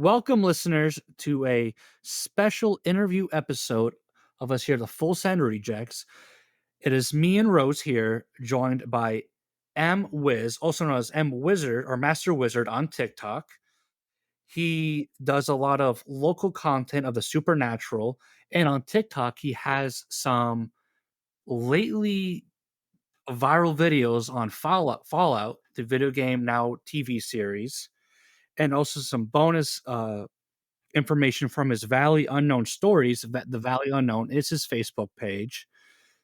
Welcome, listeners, to a special interview episode of us here, the Full Send Rejects. It is me and Rose here, joined by Whiz, also known as Wizard or Master Wizard on TikTok. He does a lot of local content of the supernatural, and on TikTok, he has some lately viral videos on Fallout, the video game now TV series, and also some bonus information from his Valley Unknown stories. The Valley Unknown is his Facebook page.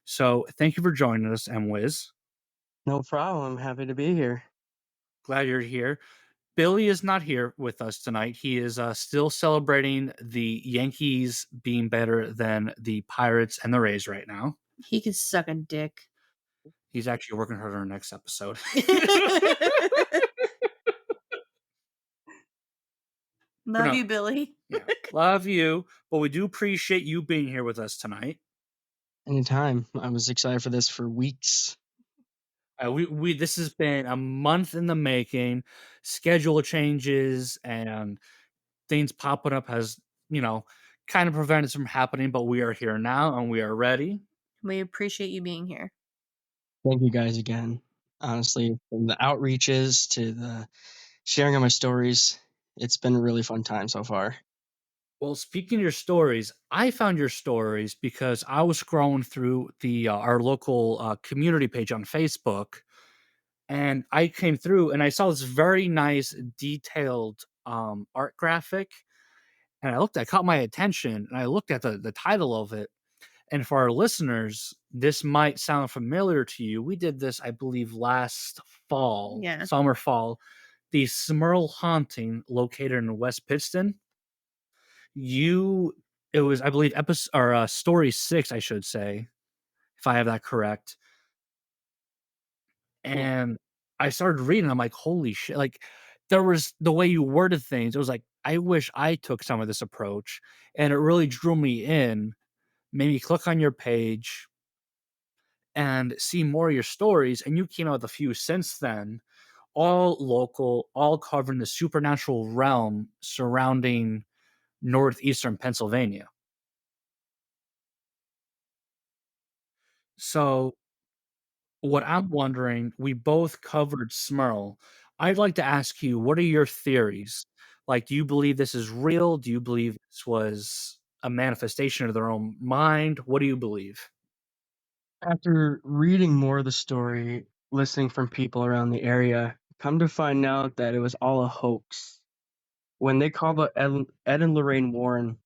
So thank you for joining us, Wiz. No problem. I'm happy to be here. Glad you're here. Billy is not here with us tonight. He is still celebrating the Yankees being better than the Pirates and the Rays right now. He could suck a dick. He's actually working hard on our next episode. Love you, Billy. Yeah, love you, but we do appreciate you being here with us tonight. Anytime. I was excited for this for weeks. We this has been a month in the making. Schedule changes and things popping up has, kind of prevented us from happening, but we are here now and we are ready. We appreciate you being here. Thank you guys again. Honestly, from the outreaches to the sharing of my stories, it's been a really fun time so far. Well, speaking of your stories, I found your stories because I was scrolling through the our local community page on Facebook, and I came through and I saw this very nice, detailed art graphic, and I caught my attention, and I looked at the title of it. And for our listeners, this might sound familiar to you. We did this, I believe, last fall, summer, fall, the Smurl haunting located in West Pittston. It was, I believe, episode or story 6, I should say, if I have that correct. And I started reading. I'm like, holy shit! Like, there was the way you worded things. It was like, I wish I took some of this approach, and it really drew me in. Made me click on your page and see more of your stories. And you came out with a few since then, all local, all covering the supernatural realm surrounding northeastern Pennsylvania. So, what I'm wondering, we both covered Smurl. I'd like to ask you, what are your theories? Like, do you believe this is real? Do you believe this was a manifestation of their own mind? What do you believe? After reading more of the story, listening from people around the area, come to find out that it was all a hoax. When they called Ed and Lorraine Warren,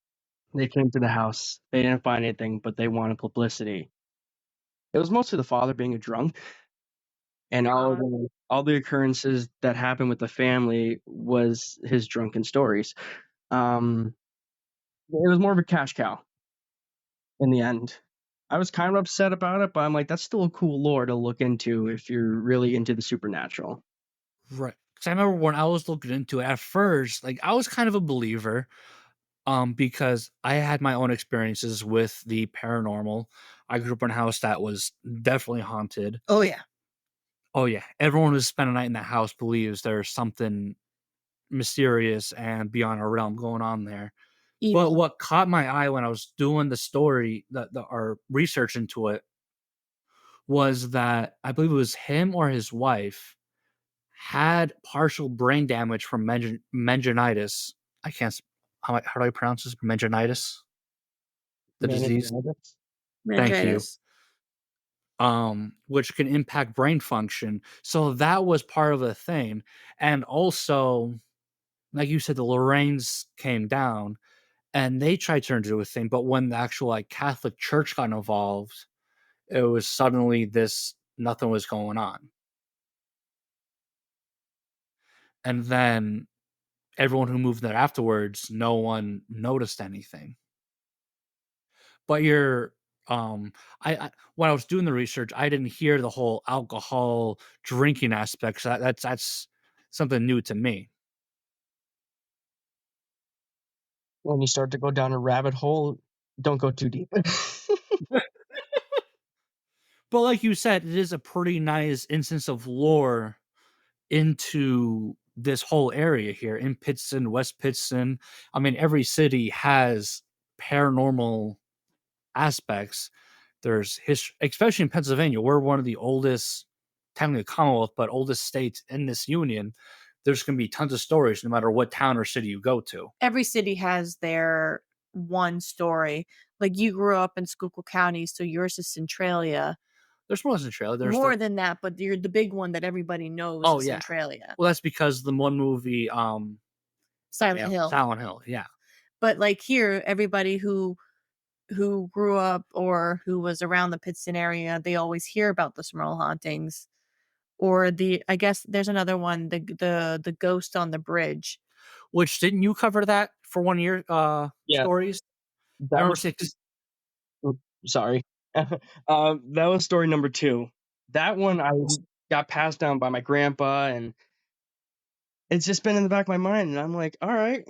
they came to the house. They didn't find anything, but they wanted publicity. It was mostly the father being a drunk, and all the occurrences that happened with the family was his drunken stories. It was more of a cash cow in the end. I was kind of upset about it, but I'm like, that's still a cool lore to look into if you're really into the supernatural. Right. Because I remember when I was looking into it at first, like I was kind of a believer, because I had my own experiences with the paranormal. I grew up in a house that was definitely haunted. Oh yeah. Oh yeah. Everyone who's spent a night in that house believes there's something mysterious and beyond our realm going on there. Evil. But what caught my eye when I was doing the story, our research into it, was that I believe it was him or his wife had partial brain damage from meningitis. I can't. How do I pronounce this? Meningitis. The disease. Thank you. Which can impact brain function. So that was part of the thing, and also, like you said, the Lorraines came down, and they tried to turn into a thing. But when the actual Catholic Church got involved, it was suddenly this nothing was going on, and then everyone who moved there afterwards, no one noticed anything. But I when I was doing the research, I didn't hear the whole alcohol drinking aspect. So that's something new to me. When you start to go down a rabbit hole, don't go too deep. But like you said, it is a pretty nice instance of lore into this whole area here in Pittston, West Pittston. I mean, every city has paranormal aspects. There's history, especially in Pennsylvania. We're one of the oldest, technically a Commonwealth, but oldest states in this union. There's going to be tons of stories no matter what town or city you go to. Every city has their one story. Like you grew up in Schuylkill County, so yours is Centralia. There's more Centralia. There's more than that, but you're the big one that everybody knows Oh, is yeah. Centralia. Well, that's because the one movie, Silent Hill. Silent Hill, yeah. But like here, everybody who grew up or who was around the Pittston area, they always hear about the Smurl hauntings. Or I guess there's another one, the ghost on the bridge. Which didn't you cover that for one of your Yeah. stories? That was sorry. That was story number 2. That one I got passed down by my grandpa, and it's just been in the back of my mind, and I'm like, all right.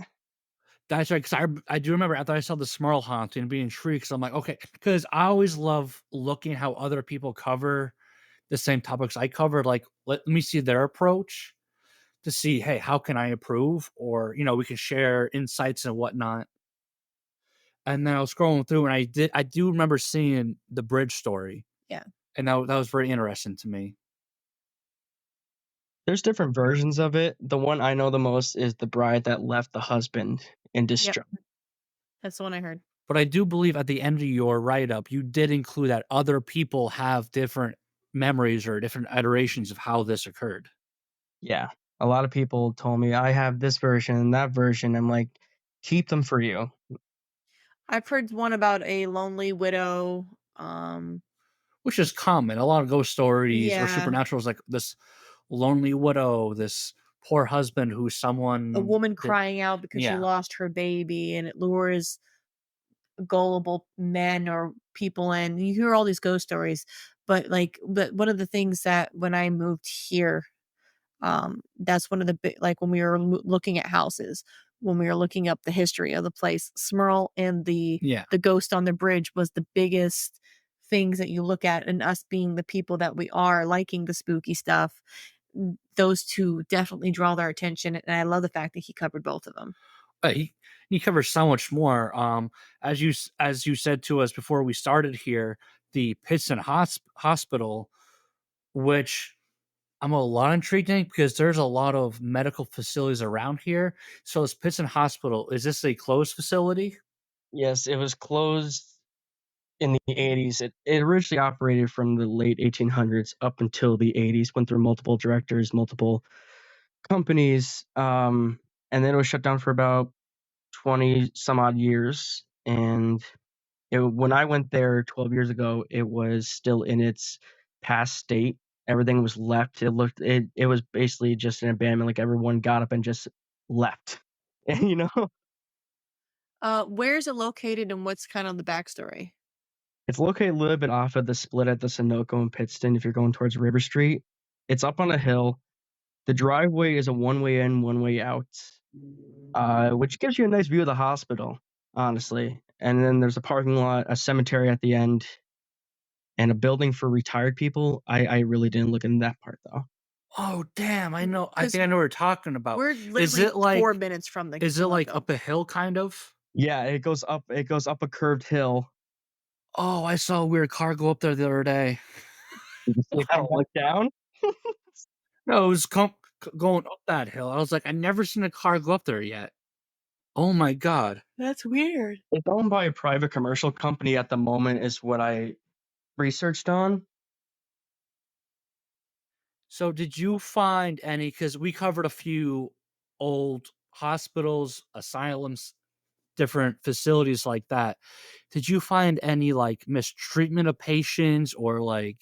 That's right, because I do remember after I saw the Smurl haunting and being intrigued, because I'm like, okay, because I always love looking how other people cover the same topics I covered. Like, let me see their approach to see, hey, how can I improve? Or, we can share insights and whatnot. And then I was scrolling through, and I do remember seeing the bridge story. Yeah. And that was very interesting to me. There's different versions of it. The one I know the most is the bride that left the husband in distress. Yep. That's the one I heard. But I do believe at the end of your write-up, you did include that other people have different memories or different iterations of how this occurred. Yeah. A lot of people told me, I have this version and that version. I'm like, keep them for you. I've heard one about a lonely widow. Which is common. A lot of ghost stories or Yeah. supernatural is like this lonely widow, this poor husband who's someone... A woman crying out because she Yeah. lost her baby, and it lures gullible men or people in. You hear all these ghost stories, but one of the things that when I moved here, that's one of the big, like when we were looking at houses, when we were looking up the history of the place, Smurl and the ghost on the bridge was the biggest things that you look at, and us being the people that we are, liking the spooky stuff, those two definitely draw their attention, and I love the fact that he covered both of them. He covers so much more. As you said to us before we started here, the Pittston Hospital, which I'm a lot intrigued because there's a lot of medical facilities around here. So this Pittston Hospital, is this a closed facility? Yes, it was closed in the 80s. It originally operated from the late 1800s up until the 80s, went through multiple directors, multiple companies, and then it was shut down for about 20 some odd years. And when I went there 12 years ago, it was still in its past state. Everything was left. It was basically just an abandonment. Like everyone got up and just left. And Where is it located, and what's kind of the backstory? It's located a little bit off of the split at the Sunoco and Pittston if you're going towards River Street. It's up on a hill. The driveway is a one-way in, one-way out, which gives you a nice view of the hospital, honestly. And then there's a parking lot, a cemetery at the end, and a building for retired people. I really didn't look into that part, though. Oh, damn. I know. I think I know what you're talking about. We're literally 4 minutes from the... Is it like up a hill, kind of? Yeah, it goes up a curved hill. Oh, I saw a weird car go up there the other day. Did you see it look down? No, it was going up that hill. I was like, I've never seen a car go up there yet. Oh my god. That's weird. It's owned by a private commercial company at the moment, is what I researched on. So did you find any, because we covered a few old hospitals, asylums, different facilities like that. Did you find any like mistreatment of patients or like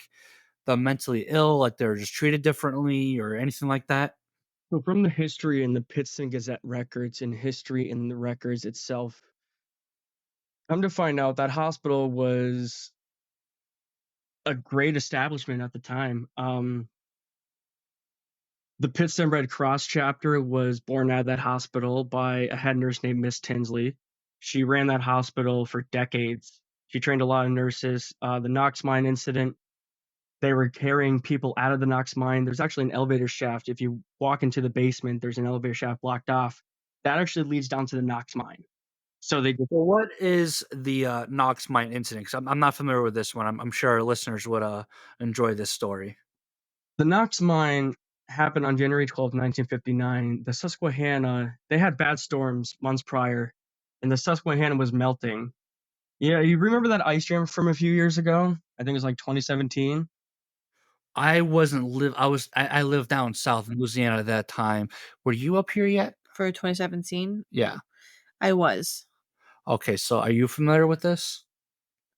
the mentally ill, like they're just treated differently or anything like that? So from the history in the Pittston Gazette records and history in the records itself, come to find out that hospital was a great establishment at the time. The Pittston Red Cross chapter was born out of that hospital by a head nurse named Miss Tinsley. She ran that hospital for decades. She trained a lot of nurses. The Knox Mine incident They were carrying people out of the Knox mine. There's actually an elevator shaft. If you walk into the basement, there's an elevator shaft blocked off. That actually leads down to the Knox mine. So they just Well, what is the Knox mine incident? 'Cause I'm not familiar with this one. I'm sure our listeners would enjoy this story. The Knox mine happened on January 12th, 1959. The Susquehanna, they had bad storms months prior, and the Susquehanna was melting. Yeah, you remember that ice jam from a few years ago? I think it was like 2017. I wasn't live. I lived down south in Louisiana at that time. Were you up here yet? For 2017? Yeah. I was. Okay, so are you familiar with this?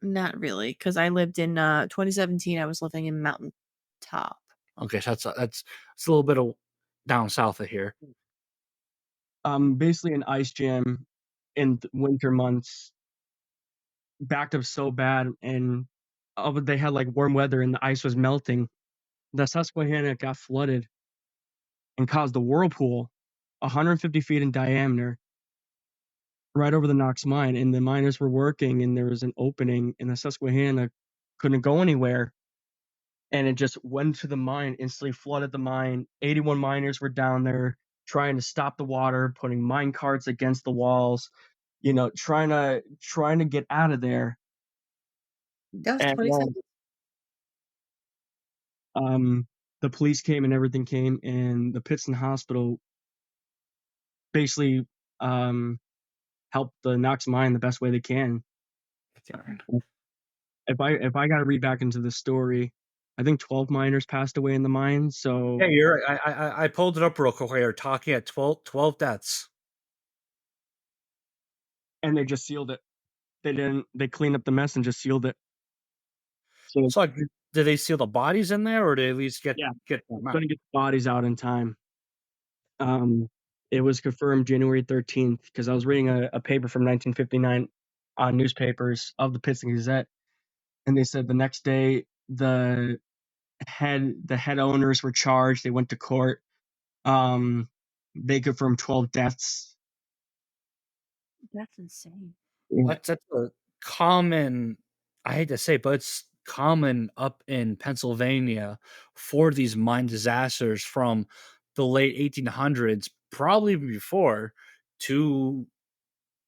Not really, because I lived in 2017. I was living in Mountain Top. Okay, so that's it's a little bit of down south of here. Basically an ice jam in winter months backed up so bad, and they had like warm weather and the ice was melting. The Susquehanna got flooded and caused a whirlpool 150 feet in diameter right over the Knox mine. And the miners were working, and there was an opening, and the Susquehanna couldn't go anywhere. And it just went to the mine, instantly flooded the mine. 81 miners were down there trying to stop the water, putting mine carts against the walls, trying to get out of there. That was And 2017. the police came and everything came, and the Pittston Hospital basically helped the Knox mine the best way they can. If I got to read back into the story, I think 12 miners passed away in the mine. So Yeah, you're right. I pulled it up real quick while you're talking at 12 deaths. and they just sealed it. They cleaned up the mess and just sealed it. So So, like, did they seal the bodies in there, or did they at least yeah, get them out? gonna get the bodies out in time. It was confirmed January 13th because I was reading a paper from 1959 on newspapers of the Pittston Gazette, and they said the next day the head owners were charged. They went to court. They confirmed 12 deaths. That's insane. Yeah. That's a common. I hate to say, it, but it's common up in Pennsylvania for these mine disasters from the late 1800s, probably even before, to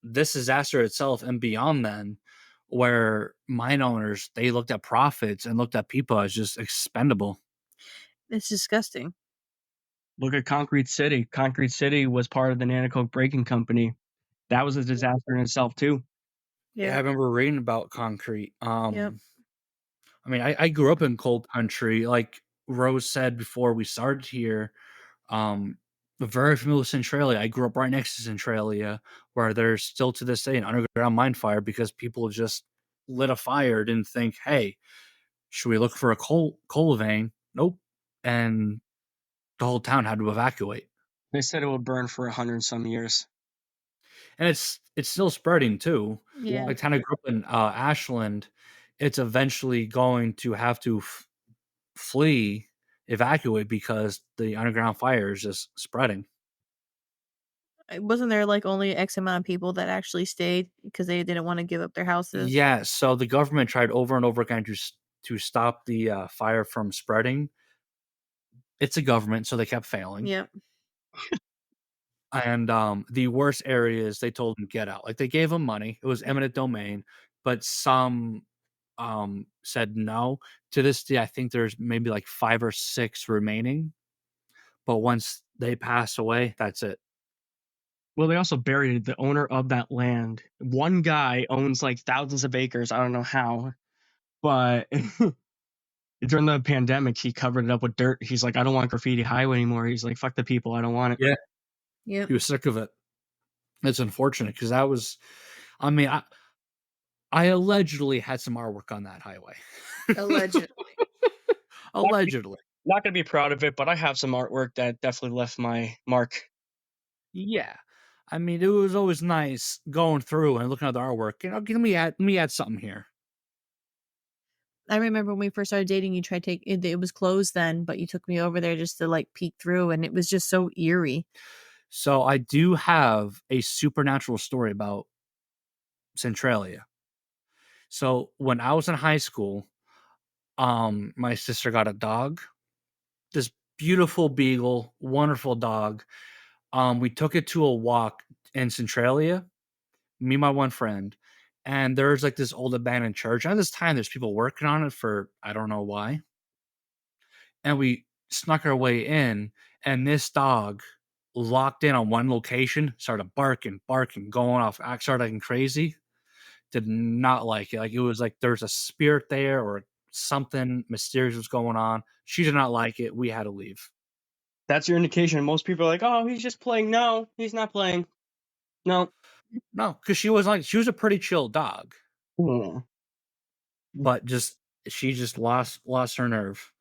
this disaster itself and beyond then, where mine owners they looked at profits and looked at people as just expendable. It's disgusting. Look at Concrete City. Concrete City was part of the Nanticoke Braking Company. That was a disaster in itself too. Yeah, I Yeah. remember reading about concrete. Yep. I mean, I grew up in cold country, like Rose said before we started here. Um, very familiar with Centralia. I grew up right next to Centralia, where there's still to this day an underground mine fire because people just lit a fire, didn't think, hey, should we look for a coal vein? Nope. And the whole town had to evacuate. They said it would burn for 100 and some years. And it's still spreading too. Yeah. I kind of grew up in Ashland. It's eventually going to have to flee, evacuate because the underground fire is just spreading. Wasn't there like only X amount of people that actually stayed because they didn't want to give up their houses? Yeah, so the government tried over and over again to stop the fire from spreading. It's a government, so they kept failing. Yep. And the worst areas, they told them get out. Like they gave them money; it was eminent domain, but some said no. To this day, I think there's maybe like 5 or 6 remaining. But once they pass away, that's it. Well, they also buried the owner of that land. One guy owns like thousands of acres. I don't know how, but during the pandemic, he covered it up with dirt. He's like, I don't want graffiti highway anymore. He's like, fuck the people. I don't want it. Yeah, Yep. he was sick of it. It's unfortunate because that was, I mean, I allegedly had some artwork on that highway. Allegedly. Allegedly. Not going to be proud of it, but I have some artwork that definitely left my mark. Yeah. I mean, it was always nice going through and looking at the artwork. Let me add something here. I remember when we first started dating, you tried to take it, it was closed then, but you took me over there just to like peek through, and it was just so eerie. So I do have a supernatural story about Centralia. So when I was in high school, My sister got a dog, this beautiful beagle, wonderful dog. We took it to a walk in Centralia, me and my one friend, and there's like this old abandoned church. At this time, there's people working on it for I don't know why. And we snuck our way in, and this dog locked in on one location, started barking, going off, started acting crazy. Did not like it. Like it was like there's a spirit there or something mysterious was going on. She did not like it. We had to leave. That's your indication. Most people are like, "Oh, he's just playing." No, he's not playing. No. No, because she was a pretty chill dog, Yeah. but just she just lost her nerve.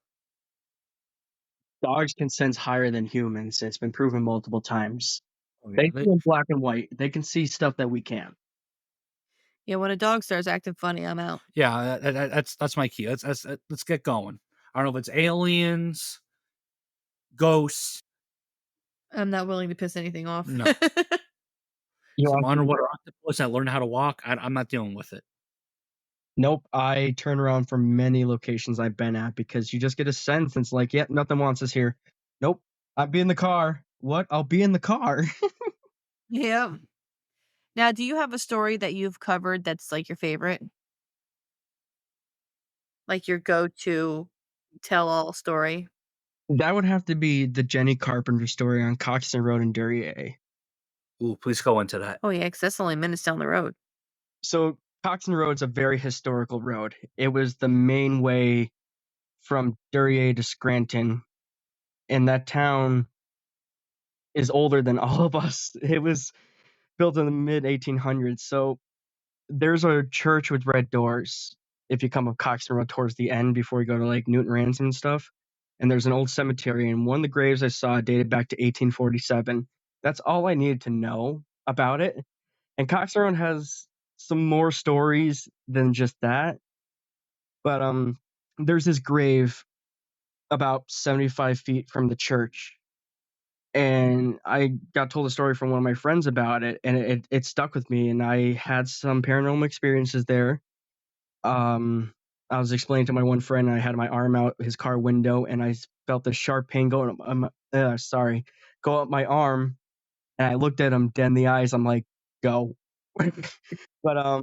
Dogs can sense higher than humans. It's been proven multiple times. Oh yeah, They see in black and white. They can see stuff that we can't. Yeah, when a dog starts acting funny, I'm out. yeah. That's my key. Let's get going. I don't know if it's aliens, ghosts, I'm not willing to piss anything off. no, You some want to? underwater octopus that learned how to walk. I'm not dealing with it. Nope. I turn around from many locations I've been at because you just get a sense. It's like, yep, nothing wants us here. Nope. I'll be in the car. What? I'll be in the car. Yeah. Now, do you have a story that you've covered that's, like, your favorite? Like, your go-to tell-all story? That would have to be the Jenny Carpenter story on Coxton Road in Duryea. Ooh, please go into that. Oh, yeah, 'cause that's only minutes down the road. So Coxton Road's a very historical road. It was the main way from Duryea to Scranton, and that town is older than all of us. It was built in the mid 1800s. So there's a church with red doors if you come up Coxton Road towards the end before you go to like Newton Ransom and stuff. And there's an old cemetery, and one of the graves I saw dated back to 1847. That's all I needed to know about it. And Coxton Road has some more stories than just that. But there's this grave about 75 feet from the church, and I got told a story from one of my friends about it, and it stuck with me. And I had some paranormal experiences there. Um, I was explaining to my one friend, I had my arm out his car window, and I felt this sharp pain go up my arm, and I looked at him dead in the eyes. I'm like, go. But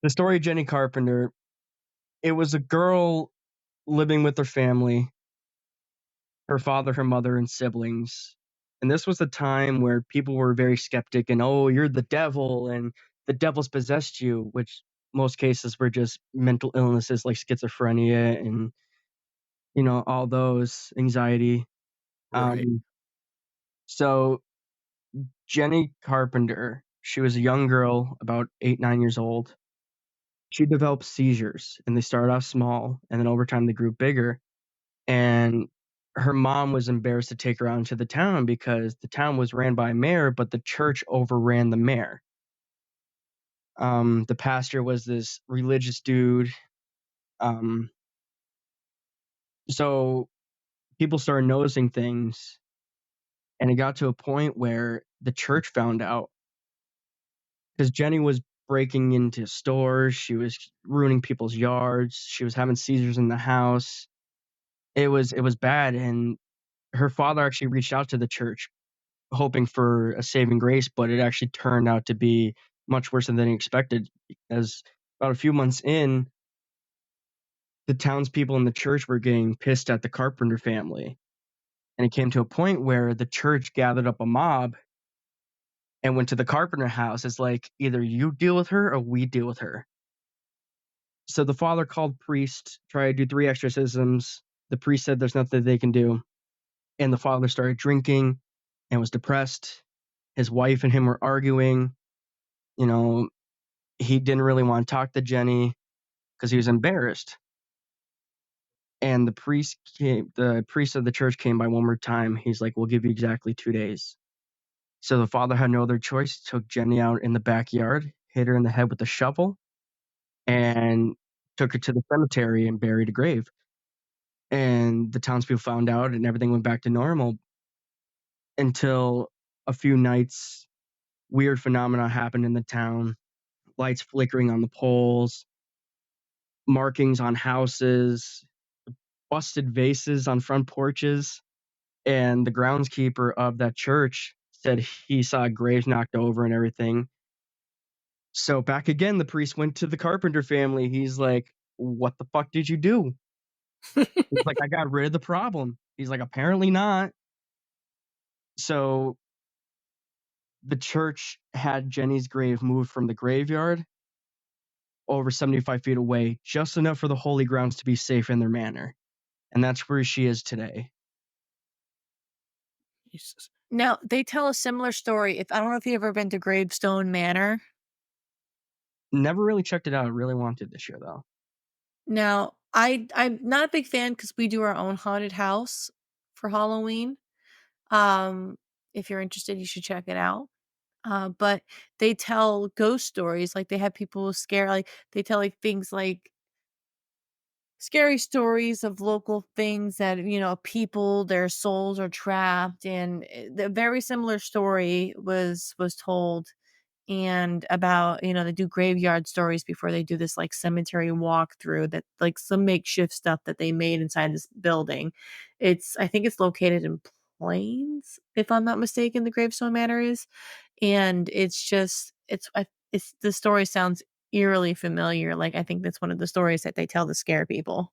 the story of Jenny Carpenter, it was a girl living with her family, her father, her mother, and siblings. And this was a time where people were very skeptic and, oh, you're the devil and the devil's possessed you, which most cases were just mental illnesses like schizophrenia and, all those anxiety. Right. So Jenny Carpenter, she was a young girl, about 8, 9 years old. She developed seizures, and they started off small, and then over time they grew bigger. And her mom was embarrassed to take her out into the town because the town was ran by a mayor, but the church overran the mayor. The pastor was this religious dude. Um, so people started noticing things, and it got to a point where the church found out because Jenny was breaking into stores. She was ruining people's yards. She was having seizures in the house. It was bad, and her father actually reached out to the church hoping for a saving grace, but it actually turned out to be much worse than he expected. As about a few months in, the townspeople in the church were getting pissed at the Carpenter family. And it came to a point where the church gathered up a mob and went to the Carpenter house. It's like, either you deal with her or we deal with her. So the father called priest, tried to do 3 exorcisms. The priest said there's nothing they can do. And the father started drinking and was depressed. His wife and him were arguing. You know, he didn't really want to talk to Jenny because he was embarrassed. And the priest of the church came by one more time. He's like, we'll give you exactly 2 days. So the father had no other choice, took Jenny out in the backyard, hit her in the head with a shovel, and took her to the cemetery and buried a grave. And the townspeople found out, and everything went back to normal until a few nights, weird phenomena happened in the town, lights flickering on the poles, markings on houses, busted vases on front porches. And the groundskeeper of that church said he saw graves knocked over and everything. So back again, the priest went to the Carpenter family. He's like, "What the fuck did you do?" He's like, "I got rid of the problem." He's like, "Apparently not." So the church had Jenny's grave moved from the graveyard over 75 feet away, just enough for the holy grounds to be safe in their manor. And that's where she is today. Jesus. Now, they tell a similar story. If I don't know if you've ever been to Gravestone Manor. Never really checked it out. I really wanted this year, though. Now, I'm not a big fan because we do our own haunted house for Halloween. Um, if you're interested, you should check it out. But they tell ghost stories, like they have people scare, like they tell like things like scary stories of local things that people their souls are trapped, and the very similar story was told, and about they do graveyard stories before they do this like cemetery walkthrough, that like some makeshift stuff that they made inside this building. I think it's located in Plains, if I'm not mistaken, the Gravestone Manor is. And it's just it's the story sounds eerily familiar. Like, I think that's one of the stories that they tell to scare people.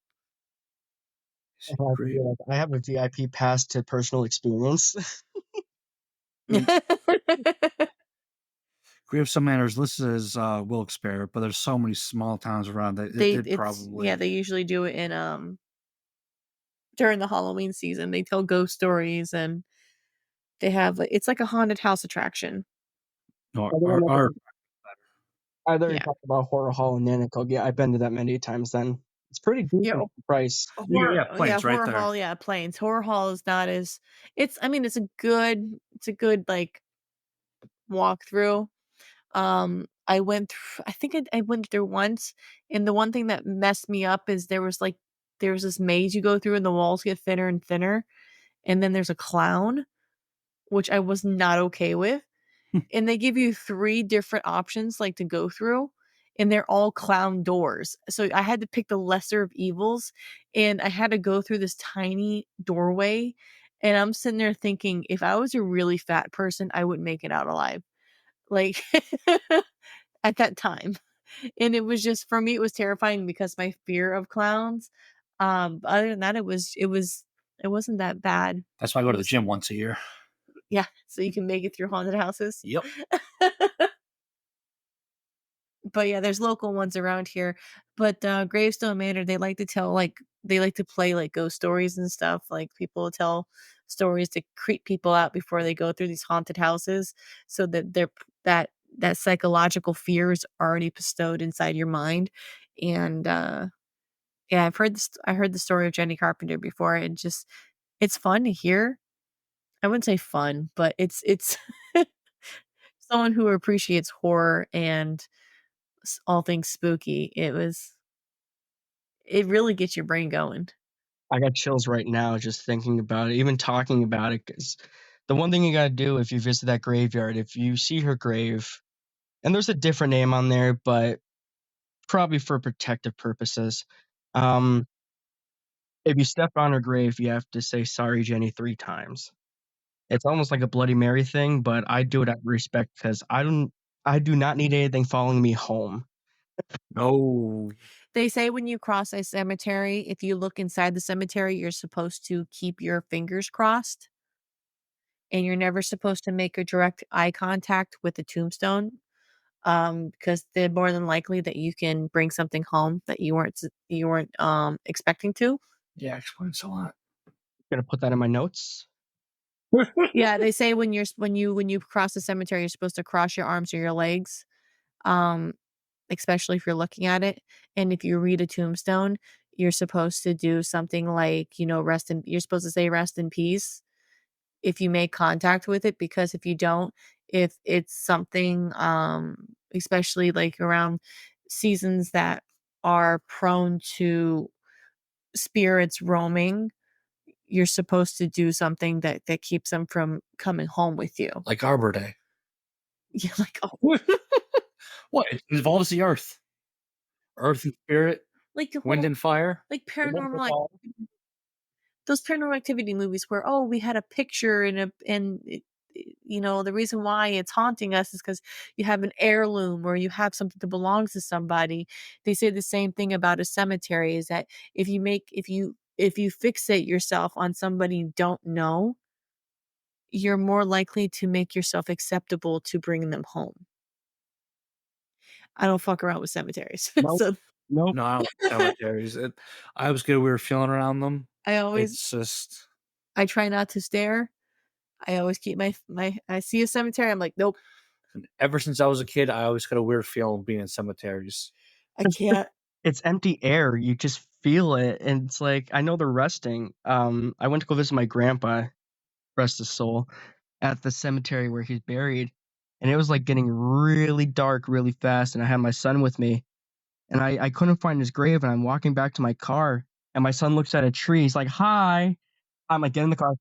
Great. I have a VIP pass to personal experience. Gravestone Manor is listed as Wilkes-Barre, but there's so many small towns around that it probably. They usually do it in during the Halloween season. They tell ghost stories, and they have it's like a haunted house attraction. No, I already Yeah. talked about Horror Hall in Nanticoke. Yeah, I've been to that many times then. It's pretty decent Yeah. for the price. Yeah, Plains right Horror there. Hall, yeah, Plains. Horror Hall is not as I mean, it's a good like walkthrough. I think I went through once, and the one thing that messed me up is there was this maze you go through and the walls get thinner and thinner, and then there's a clown, which I was not okay with. And they give you 3 different options, like, to go through, and they're all clown doors. So I had to pick the lesser of evils, and I had to go through this tiny doorway, and I'm sitting there thinking, if I was a really fat person, I wouldn't make it out alive. Like, at that time. And it was just for me, it was terrifying because my fear of clowns. Other than that, it wasn't that bad. That's why I go It to the was gym once a year. Yeah, so you can make it through haunted houses. Yep. But yeah, there's local ones around here. But Gravestone Manor, they like to play like ghost stories and stuff. Like, people tell stories to creep people out before they go through these haunted houses, so that that psychological fear is already bestowed inside your mind. And yeah, I heard the story of Jenny Carpenter before, and just it's fun to hear. I wouldn't say fun, but it's someone who appreciates horror and all things spooky. It really gets your brain going. I got chills right now just thinking about it, even talking about it. Because the one thing you got to do if you visit that graveyard, if you see her grave, and there's a different name on there, but probably for protective purposes. If you step on her grave, you have to say "Sorry, Jenny" 3 times. It's almost like a Bloody Mary thing, but I do it out of respect because I do not need anything following me home. No. They say when you cross a cemetery, if you look inside the cemetery, you're supposed to keep your fingers crossed, and you're never supposed to make a direct eye contact with the tombstone, because they're more than likely that you can bring something home that you weren't expecting to. Yeah, explains a lot. Gonna put that in my notes. Yeah, they say when you cross the cemetery, you're supposed to cross your arms or your legs, um, especially if you're looking at it. And if you read a tombstone, you're supposed to do something like, you're supposed to say "rest in peace" if you make contact with it, because if you don't, if it's something, especially like around seasons that are prone to spirits roaming, you're supposed to do something that keeps them from coming home with you. Like Arbor Day. Yeah, like, oh, What? It involves the earth. Earth and spirit. like the Wind whole and Fire. like The one paranormal with like all those paranormal activity movies where, oh, we had a picture the reason why it's haunting us is because you have an heirloom or you have something that belongs to somebody. They say the same thing about a cemetery is that if you fixate yourself on somebody you don't know, you're more likely to make yourself acceptable to bring them home. I don't fuck around with cemeteries. nope, So nope. No, I don't like cemeteries. I always get a weird feeling around them. I always It's just I try not to stare. I always keep my I see a cemetery, I'm like, "Nope, ever since I was a kid, I always got a weird feeling being in cemeteries. I can't." It's empty air, you just feel it, and it's like, I know they're resting. I went to go visit my grandpa, rest his soul, at the cemetery where he's buried, and it was, like, getting really dark really fast, and I had my son with me, and I couldn't find his grave, and I'm walking back to my car, and my son looks at a tree, he's like, "Hi." I'm like, "Get in the car."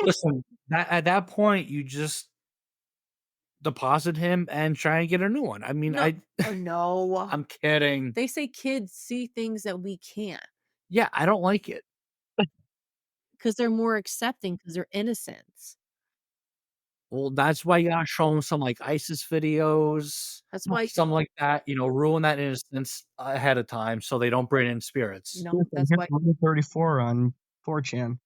Listen, at that point, you just deposit him and try and get a new one. I mean, No. Oh, no. I'm kidding. They say kids see things that we can't not Yeah, I don't like it. because 'cause they're more accepting because 'cause they're innocents. Well, that's why you gotta show them some, like, ISIS videos, That's why something like that, ruin that innocence ahead of time so they don't bring in spirits. no, Listen, that's hit why Rule 34 on 4chan.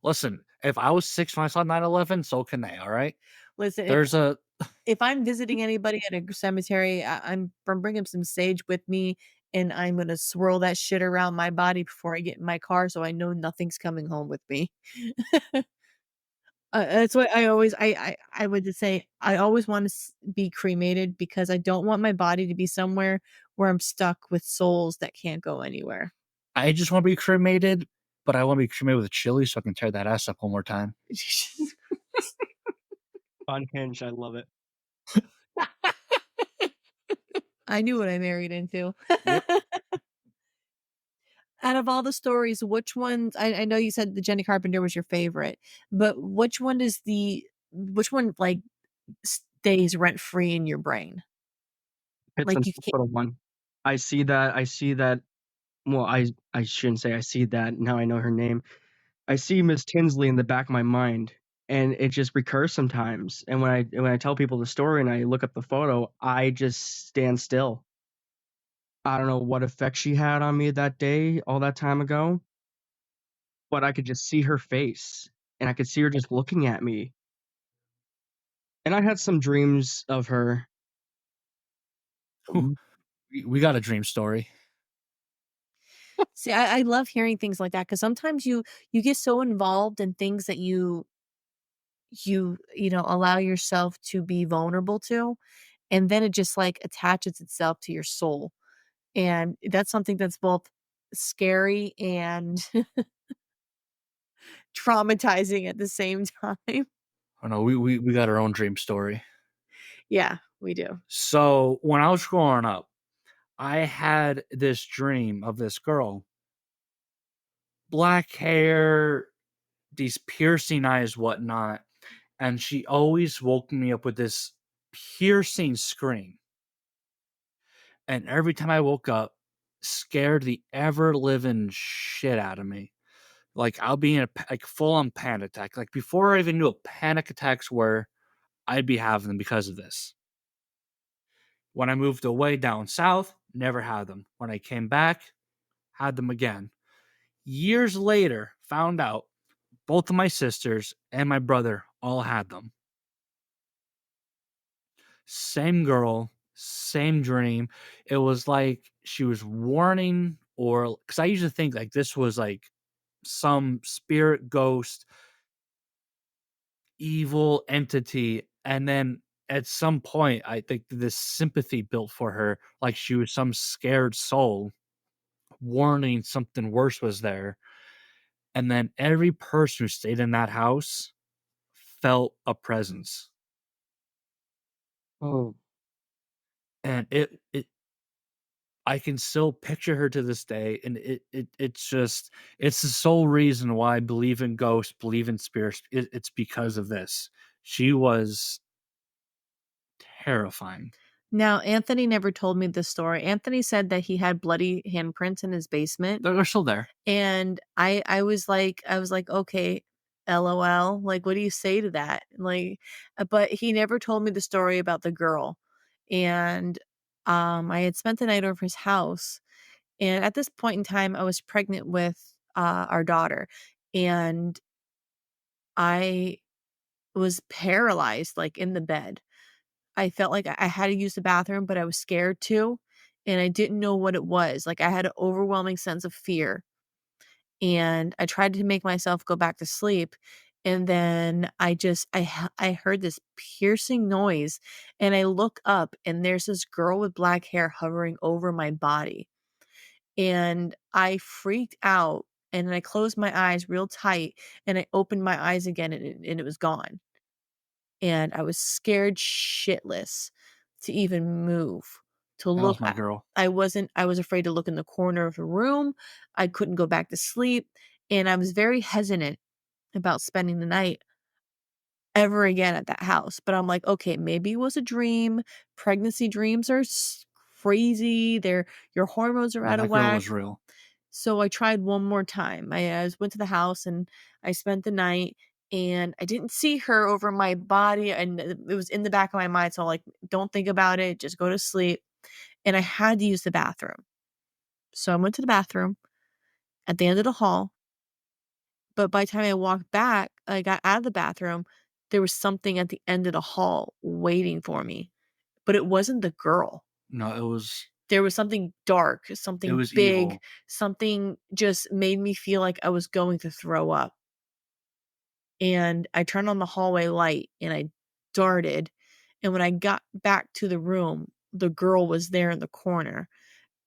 Listen, if I was 6 when I saw 9/11, so can they, alright? listen, There's a if I'm visiting anybody at a cemetery, I'm bringing some sage with me, and I'm gonna swirl that shit around my body before I get in my car so I know nothing's coming home with me. That's what I always I would just say I always wanna be cremated because I don't want my body to be somewhere where I'm stuck with souls that can't go anywhere. I just wanna be cremated, but I wanna be cremated with chili so I can tear that ass up one more time. Unhinged, I love it. I knew what I married into. Yep. Out of all the stories, which ones I know you said the Jenny Carpenter was your favorite, but which one, like, stays rent free in your brain? It's Like, an you can't hospital one. I see that well, I shouldn't say I see that, now I know her name. I see Miss Tinsley in the back of my mind, and it just recurs sometimes, and when I tell people the story and I look up the photo, I just stand still. I don't know what effect she had on me that day, all that time ago, but I could just see her face, and I could see her just looking at me, and I had some dreams of her. Whew, Mm, we got a dream story. see, I love hearing things like that because sometimes you get so involved in things that allow yourself to be vulnerable to, and then it just, like, attaches itself to your soul, and that's something that's both scary and traumatizing at the same time. Oh, no, we got our own dream story. Yeah, we do. So, when I was growing up, I had this dream of this girl, black hair, these piercing eyes, whatnot, and she always woke me up with this piercing scream. And every time I woke up, scared the ever living shit out of me. Like I'll be in like full on panic attack. Like before I even knew what panic attacks were, I'd be having them because of this. When I moved away down south, never had them. When I came back, had them again. Years later, found out both of my sisters and my brother all had them. Same girl, same dream. It was like she was warning, or because I usually think like this was like some spirit, ghost, evil entity. And then at some point, I think this sympathy built for her, like she was some scared soul warning something worse was there. And then every person who stayed in that house felt a presence. oh, And I can still picture her to this day, and it's the sole reason why I believe in ghosts, believe in spirits. It's because of this. She was terrifying. Now, Anthony never told me this story. Anthony said that he had bloody handprints in his basement, They're still there. and I was like, "Okay, LOL, like, what do you say to that?" Like, but he never told me the story about the girl, and, I had spent the night over his house, and at this point in time, I was pregnant with, our daughter, and I was paralyzed, like, in the bed. I felt like I had to use the bathroom, but I was scared to, and I didn't know what it was. Like, I had an overwhelming sense of fear, and I tried to make myself go back to sleep, and then I heard this piercing noise, and I look up, and there's this girl with black hair hovering over my body, and I freaked out, and then I closed my eyes real tight, and I opened my eyes again, and it was gone. And I was scared shitless to even move, to That was look my at. girl. I was afraid to look in the corner of the room. I couldn't go back to sleep, and I was very hesitant about spending the night ever again at that house, but I'm like, "Okay, maybe it was a dream." Pregnancy dreams are crazy. Your hormones are Yeah, out of that girl whack. was real. So I tried one more time. Went to the house and I spent the night, and I didn't see her over my body, and it was in the back of my mind. So like, don't think about it, just go to sleep. And I had to use the bathroom. So I went to the bathroom at the end of the hall. But by the time I walked back, I got out of the bathroom, there was something at the end of the hall waiting for me. But it wasn't the girl. No, There was something dark, it something was big, evil. something just made me feel like I was going to throw up. And I turned on the hallway light and I darted. And when I got back to the room, the girl was there in the corner.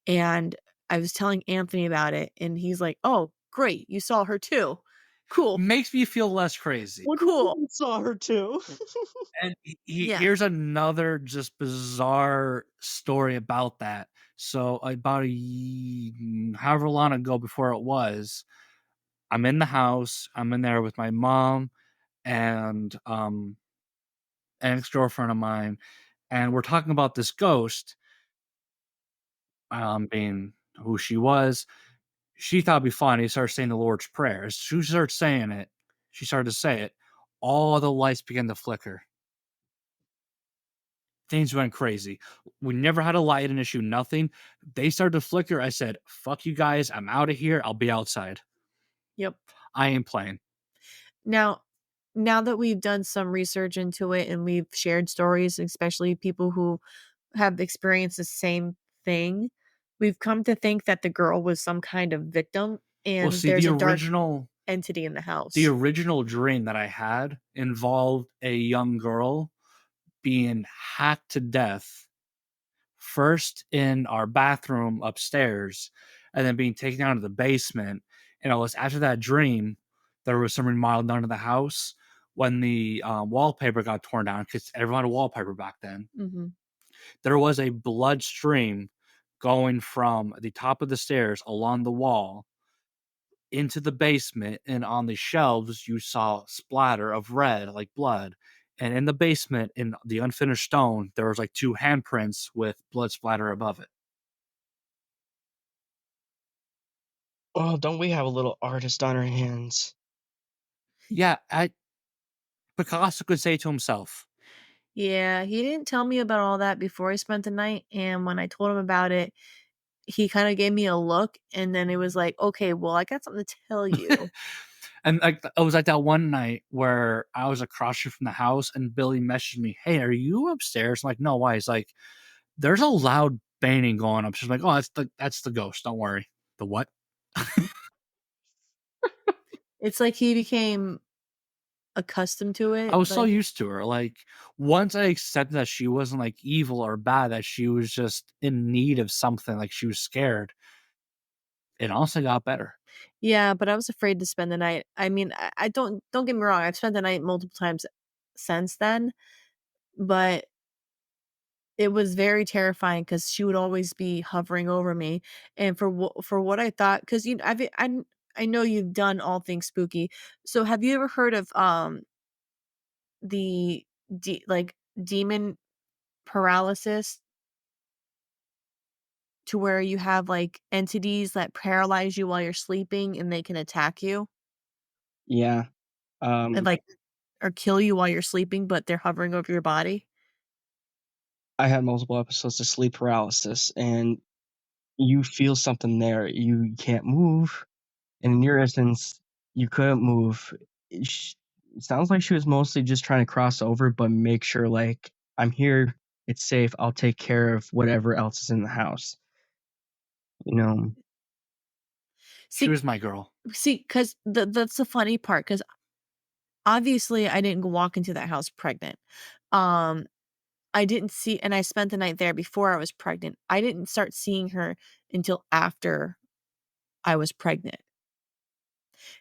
And I was telling Anthony about it, and he's like, "Oh, great. You saw her too. Cool. Makes me feel less crazy. What do you Cool." mean saw her too? And Yeah. here's another just bizarre story about that. So about however long ago before it was, I'm in the house. I'm in there with my mom and an ex girlfriend of mine, and we're talking about this ghost, being who she was. She thought it'd be funny. He started saying the Lord's Prayer. As she started saying it, she started to say it. All the lights began to flicker. Things went crazy. We never had a lighting issue, nothing. They started to flicker. I said, fuck you guys. I'm out of here. I'll be outside. Yep. I ain't playing. Now now that we've done some research into it and we've shared stories, especially people who have experienced the same thing, we've come to think that the girl was some kind of victim Well, and see, there's a dark entity in the the house. original dream that I had involved a young girl being hacked to death first in our bathroom upstairs and then being taken down to the basement. And it was after that dream, there was some remodeling done to the house when the wallpaper got torn down because everyone had wallpaper back then. Mhm. There was a blood stream going from the top of the stairs along the wall into the basement, and on the shelves you saw splatter of red like blood, and in the basement in the unfinished stone there was like two handprints with blood splatter above it. Oh, don't we have a little artist on our hands? Yeah, Picasso could say to himself. Yeah, he didn't tell me about all that before I spent the night, and when I told him about it, he kinda gave me a look, and then it was like, "Okay, well, I got something to tell you." And like it was like that one night where I was across from the house and Billy messaged me, "Hey, are you upstairs?" I'm like, "No, why?" He's like, "There's a loud banging going up." She's like, "Oh, that's the ghost. Don't worry." The what? It's like he became accustomed to I it, was so like. used to her. Like once I accepted that she wasn't like evil or bad, that she was just in need of something, like she was scared, it honestly got better. Yeah, but I was afraid to spend the night. I mean, I don't get me wrong, I've spent the night multiple times since then, but it was very terrifying because she would always be hovering over me, and for what I thought, because I know you've done all things spooky, so have you ever heard of, the like, demon paralysis? to where you have, like, entities that paralyze you while you're sleeping and they can attack you Yeah. and, like or kill you while you're sleeping, but they're hovering over your body? I had multiple episodes of sleep paralysis, and you feel something there. You can't move, and in your instance, you couldn't move. Sh It sounds like she was mostly just trying to cross over, but make sure, like, "I'm here, it's safe, I'll take care of whatever else is in the house." You know? She See was my girl. because that's the funny part. Because obviously, I didn't walk into that house pregnant. Um, I didn't see and I spent the night there before I was pregnant. I didn't start seeing her until after I was pregnant.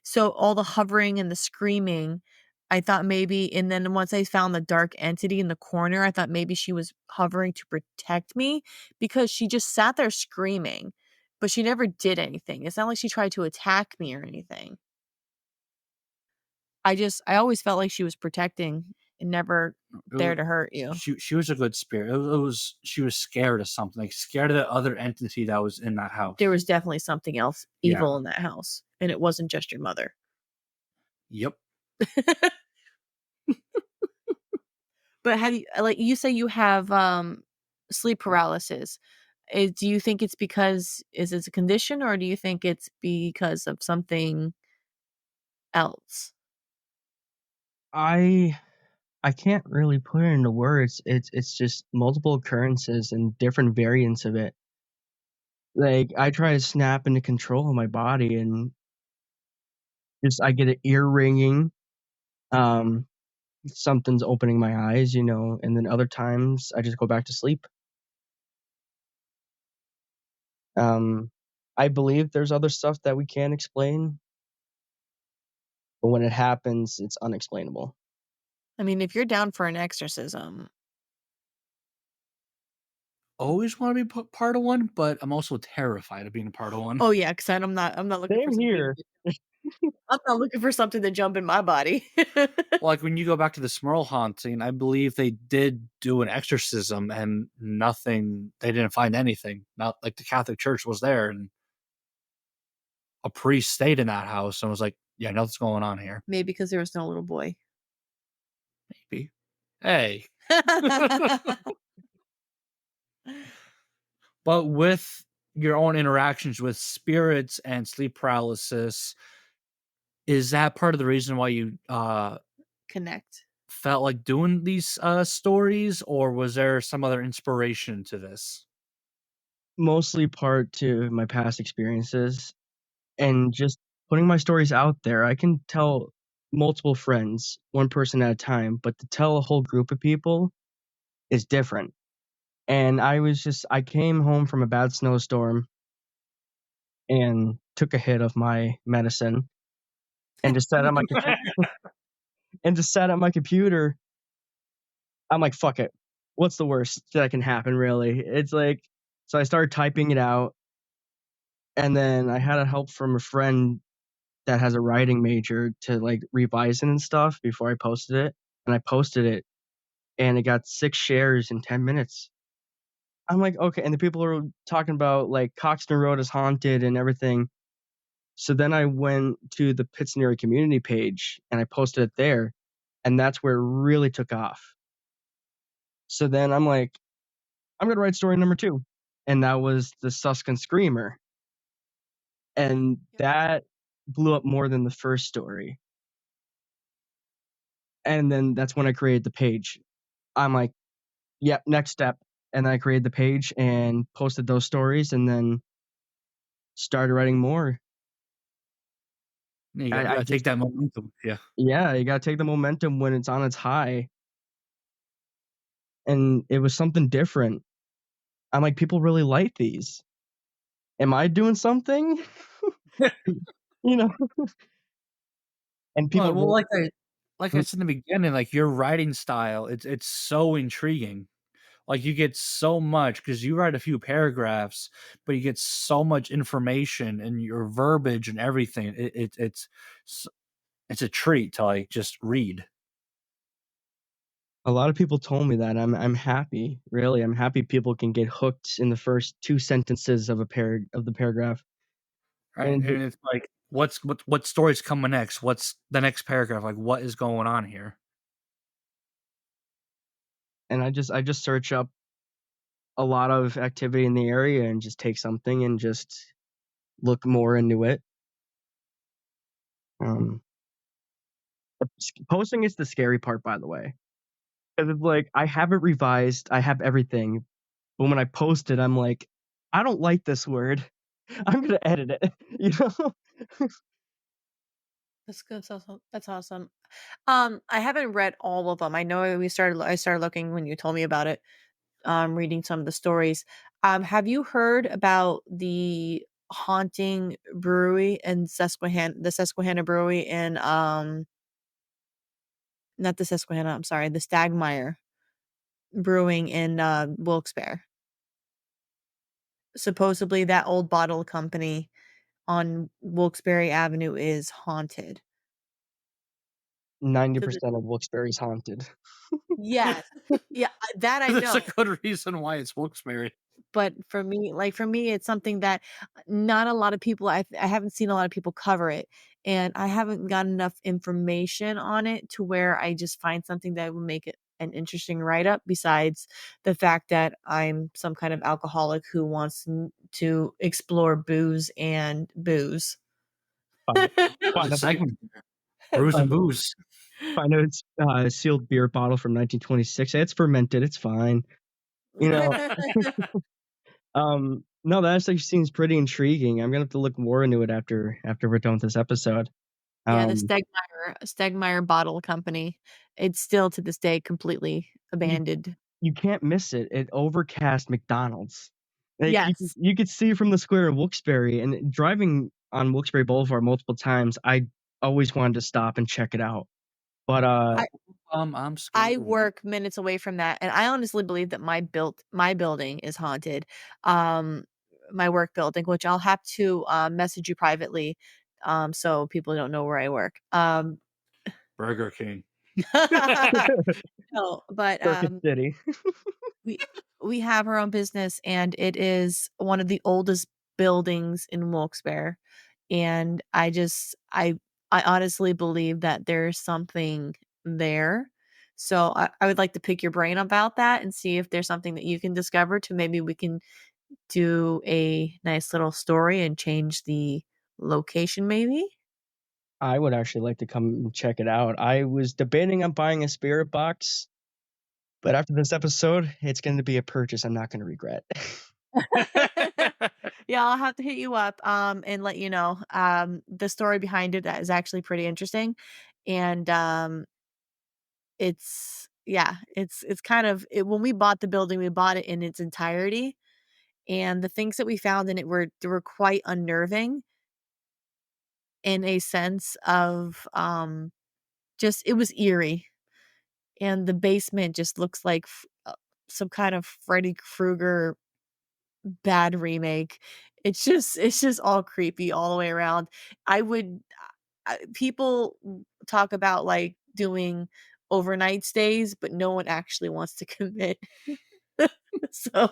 So all the hovering and the screaming, I thought maybe and then once I found the dark entity in the corner, I thought maybe she was hovering to protect me because she just sat there screaming, but she never did anything. It's not like she tried to attack me or anything. I always felt like she was protecting and never It there wa to hurt you. she was a good spirit. It was she was scared of something, like, scared of the other entity that was in that There house. was definitely something else Yeah. evil in that house, and it wasn't just your mother. Yep. But have you like, you say you have, sleep paralysis. Do you think it's because is it a condition, or do you think it's because of something else? I I can't really put it into words. It's just multiple occurrences and different variants of it. Like, I try to snap into control of my body and just I get an ear ringing, um, something's opening my eyes, and then other times I just go back to sleep. Um, I believe there's other stuff that we can't explain, but when it happens, it's unexplainable. I mean, if you're down for an exorcism, Always wanna be part of one, but I'm also terrified of being a part of one. oh, yeah, 'cause I'm not looking for Same something here. I'm not looking for something to jump in my body. Well, like, when you go back to the Smurl haunting, I believe they did do an exorcism and nothing they didn't find anything. Not like the Catholic Church was there, and a priest stayed in that house and was like, "Yeah, nothing's going on here." Maybe because there was no little boy. Maybe. Hey. But with your own interactions with spirits and sleep paralysis, is that part of the reason why you, Connect. felt like doing these, stories, or was there some other inspiration to this? Mostly part to my past experiences and just putting my stories out there. I can tell multiple friends, one person at a time, but to tell a whole group of people is different. And I came home from a bad snowstorm and took a hit of my medicine and just sat at my and just sat at my computer. I'm like, "Fuck it. What's the worst that can happen, really?" It's like so I started typing it out, and then I had a help from a friend that has a writing major to, like, revise it and stuff before I posted it, and I posted it, and it got 6 shares in 10 minutes. I'm like, "Okay," and the people are talking about, like, Coxton Road is haunted and everything. So then I went to the Pittsneri community page, and I posted it there, and that's where it really took off. So then I'm like, "I'm gonna write story number 2," and that was the Suskin Screamer, and that blew up more than the first story, and then that's when I created the page. I'm like, "Yep, next step," and I created the page and posted those stories and then started writing more. You I gotta take just that momentum, yeah. Yeah, you gotta take the momentum when it's on its high, and it was something different. I'm like, "People really like these. Am I doing something?" You know? And Well people well, really like I said in the beginning, like, your writing style, it's so intriguing. Like, you get so much because you write a few paragraphs, but you get so much information and your verbiage and everything. S it's a treat to, like, just read. A lot of people told me that. I'm happy, really. I'm happy people can get hooked in the first 2 sentences of the paragraph. Right, And and it's like, what story's coming next? What's the next paragraph? Like, what is going on here? I just search up a lot of activity in the area and just take something and just look more into it. Um, Posting is the scary part, by the way, 'cause it's like, I have it revised, I have everything, but when I post it, I'm like, "I don't like this word. I'm gonna edit it," you know? That's good. That's awesome. I haven't read all of them. I know I started looking when you told me about it, reading some of the stories. Have you heard about the haunting brewery in Susquehanna Brewery in, not the Susquehanna, I'm sorry, the Stagmeyer Brewing in, Wilkes-Barre? Supposedly, that old bottle company on Wilkes-Barre Avenue is haunted. To the 90% of Wilkes-Barre is haunted. Yes. Yeah, that I There's a know. good reason why it's Wilkes-Barre. But for me, it's something that not a lot of people I haven't seen a lot of people cover it, and I haven't gotten enough information on it to where I just find something that will make it an interesting write-up besides the fact that I'm some kind of alcoholic who wants to explore booze and booze. Find There's find a a segment there. Brews and find booze. find a sealed beer bottle from 1926. It's fermented, it's fine. You know, no, that actually seems pretty intriguing. I'm gonna have to look more into it after we're done with this episode. Yeah, the Um, Stegmeyer Bottle Company. It's still to this day completely you abandoned. you can't miss it. It overcast McDonald's. Like, Yes. you could see from the square of Wilkes-Barre, and driving on Wilkes-Barre Boulevard multiple times, I always wanted to stop and check it out. But, I I'm I scared now. work minutes away from that, and I honestly believe that my building is haunted. Um, my work building, which I'll have to, message you privately, so people don't know where I work. Burger King. No, but, Circuit City. we we have our own business, and it is one of the oldest buildings in Wilkes-Barre, and I honestly believe that there's something there. So I would like to pick your brain about that and see if there's something that you can discover to maybe we can do a nice little story and change the location maybe? I would actually like to come and check it out. I was debating on buying a spirit box, but after this episode, it's gonna be a purchase I'm not gonna regret. Yeah, I'll have to hit you up, and let you know. The story behind it is actually pretty interesting, and, it's kind of when we bought the building, we bought it in its entirety, and the things that we found in it were quite unnerving in a sense of, just it was eerie, and the basement just looks like some kind of Freddy Krueger bad remake. It's just all creepy all the way around. I would people talk about, like, doing overnight stays, but no one actually wants to commit. So,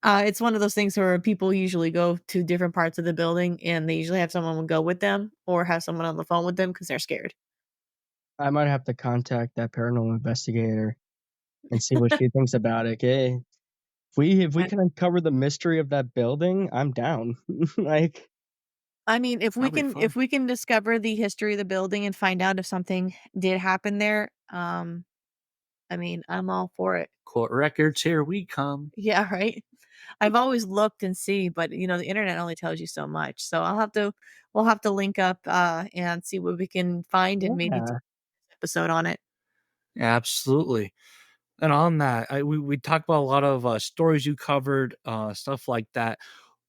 it's one of those things where people usually go to different parts of the building, and they usually have someone go with them or have someone on the phone with them because 'cause they're scared. I might have to contact that paranormal investigator and see what she thinks about it. Okay, if we can uncover the mystery of that building, I'm down. Like, I mean, That'll be fun. if we can discover the history of the building and find out if something did happen there, I mean, I'm all for it. Court records, here we come. Yeah, right? I've always looked and see, but, the internet only tells you so much, so we'll have to link up, and see what we can find and maybe do yeah, an episode on it. Absolutely. And on that, we talked about a lot of stories you covered, stuff like that.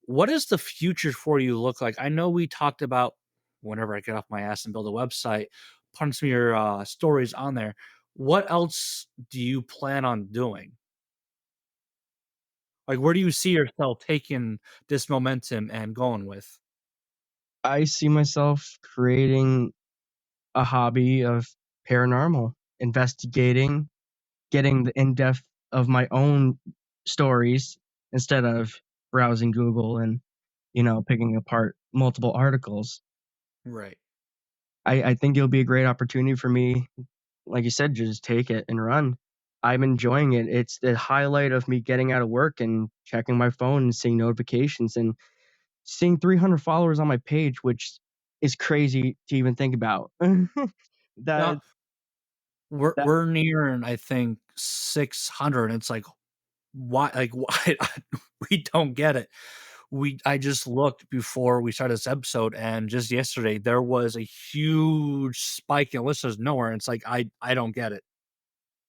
What does the future for you look like? I know we talked about whenever I get off my ass and build a website, putting some of your stories on there. What else do you plan on doing? Like, where do you see yourself taking this momentum and going with? I see myself creating a hobby of paranormal investigating getting the in-depth of my own stories instead of browsing Google and, picking apart multiple articles. Right. I think it'll be a great opportunity for me, like you said, just take it and run. I'm enjoying it. It's the highlight of me getting out of work and checking my phone and seeing notifications and seeing 300 followers on my page, which is crazy to even think about. Yeah, that we're that we're nearing, I think, 600. And it's like, why? Like, why? We don't get it. I just looked before we started this episode, and just yesterday there was a huge spike in listeners nowhere. And it's like, I don't get it.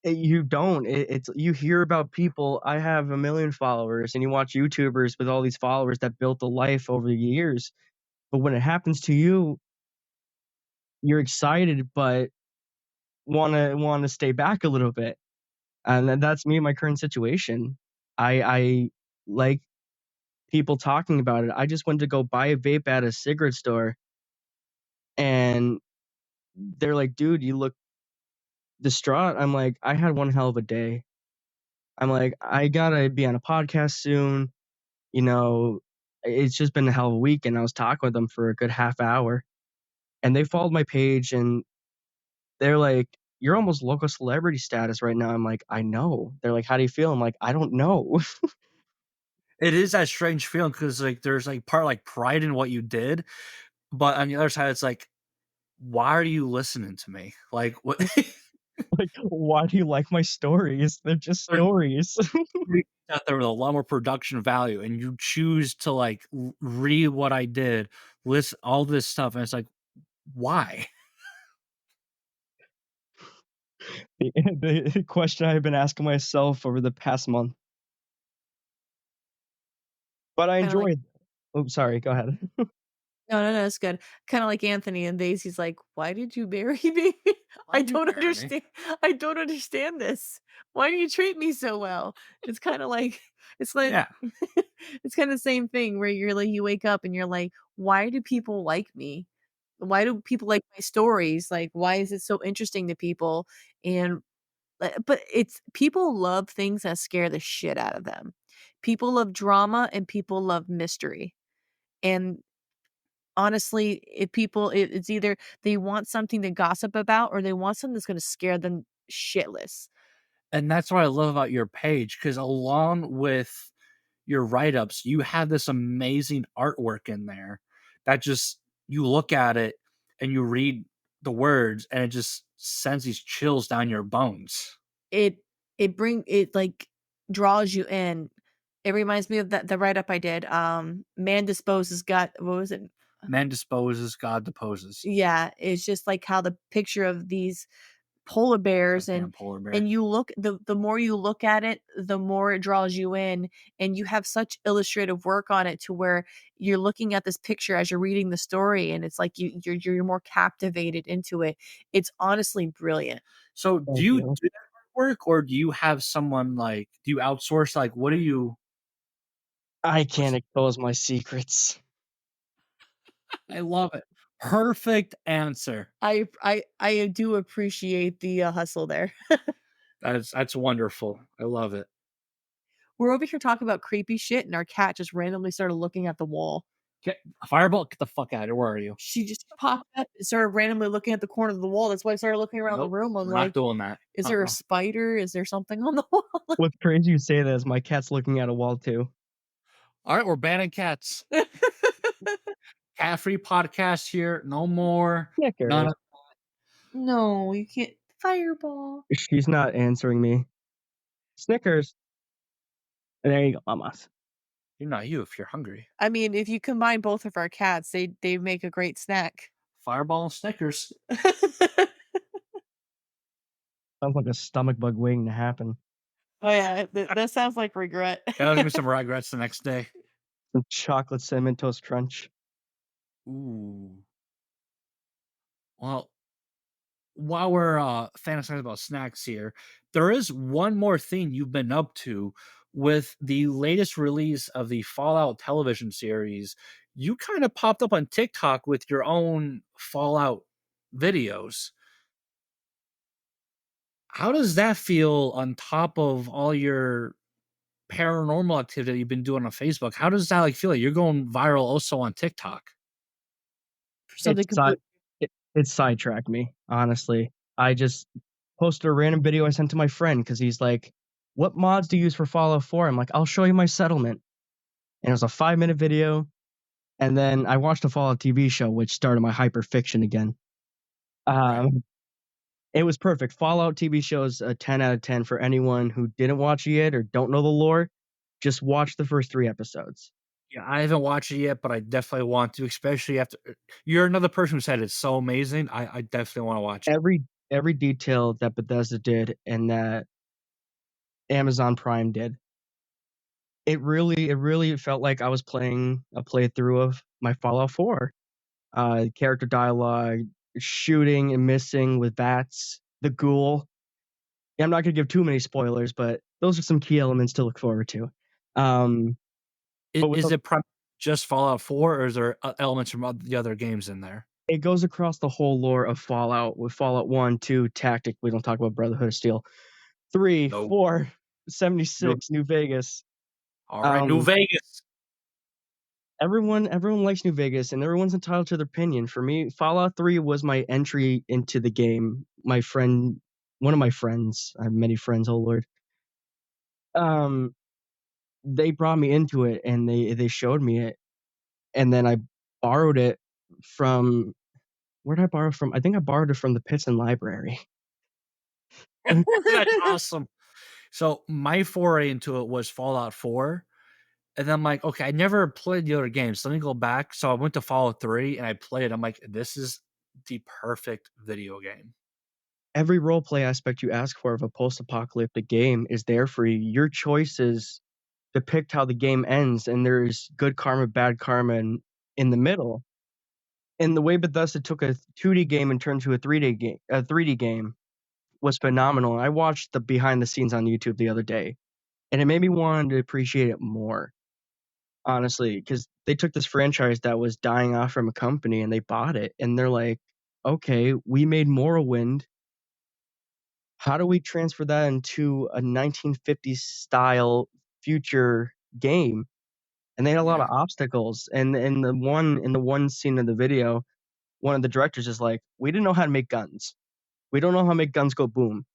you don't. It's you hear about people. I have a million followers, and you watch YouTubers with all these followers that built a life over the years. But when it happens to you, you're excited, but wanna stay back a little bit. And that's me in my current situation. I like people talking about it. I just went to go buy a vape at a cigarette store, and they're like, "Dude, you look distraught." I'm like, "I had one hell of a day." I'm like, "I gotta be on a podcast soon." You know, it's just been a hell of a week, and I was talking with them for a good half hour, and they followed my page, and they're like, "You're almost local celebrity status right now." I'm like, "I know." They're like, "How do you feel?" I'm like, "I don't know." It is that strange feeling because like there's like part like pride in what you did, but on the other side, it's like, why are you listening to me? Like, what? Like, "Why do you like my stories? They're just stories." Out there with a lot more production value, and you choose to like read what I did, list all this stuff, and it's like, why? The question I've been asking myself over the past month, but I Kinda like enjoyed. Oh, sorry, go ahead. no, no, no, it's good. Kinda like Anthony and Daisy's like, "Why did you bury me? I Why'd you don't marry me? understand I don't understand this. Why do you treat me so well?" It's kinda like it's like Yeah, it's kinda the same thing where you're like you wake up and you're like, "Why do people like me? Why do people like my stories? Like, why is it so interesting to people?" And but it's people love things that scare the shit out of them. People love drama and people love mystery. And honestly, if people it's either they want something to gossip about or they want something that's gonna scare them shitless. and that's what I love about your page, because along with your write-ups, you have this amazing artwork in there that just you look at it and you read the words, and it just sends these chills down your bones. It like, draws you in. It reminds me of the write-up I did, Man Disposes God what was it? Man disposes, God deposes. Yeah, it's just like how the picture of these polar bears Goddamn polar bear. and you look the more you look at it, the more it draws you in, and you have such illustrative work on it to where you're looking at this picture as you're reading the story, and it's like you're more captivated into it. It's honestly brilliant. So do Thank you you. do that work, or do you have someone like do you outsource? Like, what do you I what's can't expose my secrets. I love it. Perfect answer. I do appreciate the, hustle there. That's wonderful. I love it. We're over here talking about creepy shit, and our cat just randomly started looking at the wall. Get Fireball, get the fuck out of here. Where are you? She just popped up and started randomly looking at the corner of the wall. That's why I started looking around the Nope, room. I'm we're not like, doing that. "Is there a Uh-uh. spider? Is there something on the wall?" What's crazy you say that is my cat's looking at a wall too. All right, we're banning cats. Cat free podcast here. No more. None Snickers. of No, you can't fireball. She's not answering me. Snickers. There you go, mamas. you're not you if you're hungry. I mean, if you combine both of our cats, they make a great snack. Fireball and Snickers. Sounds like a stomach bug waiting to happen. Oh, yeah, that sounds like regret. Yeah, there's gonna be some regrets the next day. Some chocolate cinnamon toast crunch. Ooh. Well, while we're fantasizing about snacks here, there is one more thing you've been up to with the latest release of the Fallout television series. You kind of popped up on TikTok with your own Fallout videos. How does that feel on top of all your paranormal activity you've been doing on Facebook? How does that like feel? You're going viral also on TikTok. For It's something side complete. it sidetracked me, honestly. I just posted a random video I sent to my friend because he's like, "What mods do you use for Fallout 4?" I'm like, "I'll show you my settlement." And it was a 5-minute video, and then I watched a Fallout TV show, which started my hyperfiction again. Right. Um, it was perfect. Fallout TV show is a 10 out of 10 for anyone who didn't watch it yet or don't know the lore. Just watch the first 3 episodes. Yeah, I haven't watched it yet, but I definitely want to, especially after you're another person who said it's so amazing. I definitely want to watch it. Every detail that Bethesda did and that Amazon Prime did, it really felt like I was playing a playthrough of my Fallout 4. Character dialogue, shooting and missing with bats, the ghoul. Yeah, I'm not gonna give too many spoilers, but those are some key elements to look forward to. Um, but with Is the it just Fallout 4, or is there elements from the other games in there? it goes across the whole lore of Fallout with Fallout 1, 2, Tactic, we don't talk about Brotherhood of Steel, 3, No. 4, No. 76, New Vegas. All right, New Um, Vegas. everyone likes New Vegas, and everyone's entitled to their opinion. For me, Fallout 3 was my entry into the game. My friend one of my friends, I have many friends, oh lord, um, they brought me into it, and they showed me it, and then I borrowed it from where did I borrow from? I think I borrowed it from the Pittston Library. That's awesome. So my foray into it was Fallout 4. And then I'm like, okay, I never played the other games. So let me go back. So I went to Fallout 3 and I played it. I'm like, this is the perfect video game. Every roleplay aspect you ask for of a post-apocalyptic game is there for you. Your choices depict how the game ends, and there's good karma, bad karma, and in the middle. And the way Bethesda took a 2D game and turned to a 3D game was phenomenal. I watched the behind the scenes on YouTube the other day, and it made me want to appreciate it more, honestly, because they took this franchise that was dying off from a company and they bought it, and they're like, okay, we made Morrowind. How do we transfer that into a 1950s style future game? And they had a lot of Yeah. obstacles. And in the one scene of the video, one of the directors is like, "We didn't know how to make guns. We don't know how to make guns go boom."